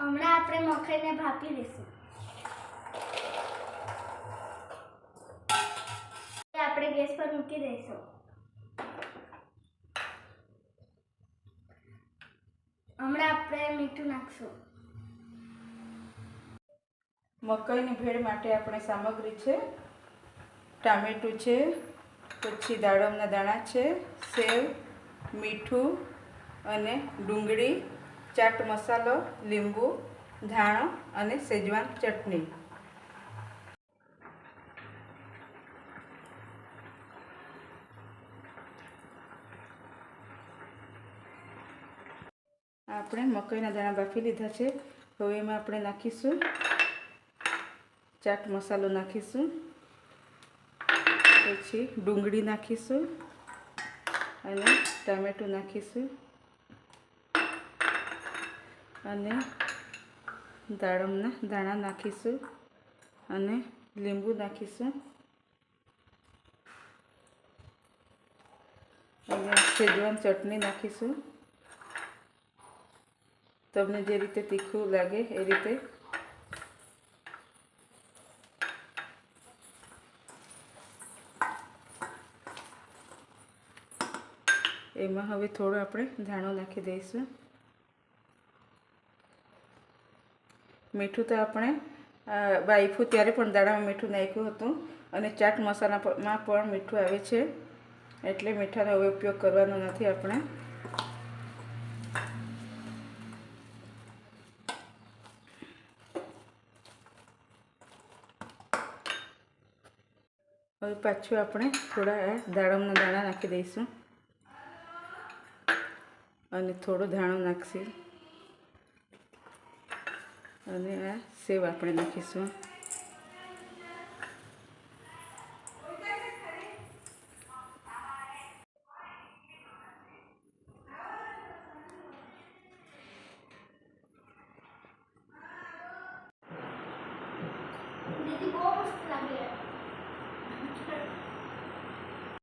હમણાં આપણે મકાઈને ભાપી લઈશું. આપણે ગેસ પર મૂકી દઈશું. હમણાં આપણે મીઠું નાખશું. મકાઈની ભેળ માટે આપણે સામગ્રી છે ટામેટું છે, પછી દાડમના દાણા છે, સેવ, મીઠું અને ડુંગળી, ચાટ મસાલો, લીંબુ, ધાણો અને સેજવાન ચટણી. આપણે મકાઈના દાણા બાફી લીધા છે. હવે એમાં આપણે નાખીશું ચાટ મસાલો નાખીશું, પછી ડુંગળી નાખીશું અને ટામેટું નાખીશું અને દાડમના દાણા નાખીશું અને લીંબુ નાખીશું અને સેજવાન ચટણી નાખીશું. તમને જે રીતે તીખું લાગે એ રીતે. એમાં હવે થોડો આપણે ધાણો નાખી દઈશું. મીઠું તો આપણે બાફ્યું ત્યારે પણ દાણામાં મીઠું નાખ્યું હતું અને ચાટ મસાલામાં પણ મીઠું આવે છે, એટલે મીઠાનો હવે ઉપયોગ કરવાનો નથી આપણે. હવે પાછું આપણે થોડા દાડમના દાણા નાખી દઈશું અને થોડો ધાણો નાખીશું અને આ સેવ આપણે નાખીશું. દીદી બહુ મસ્ત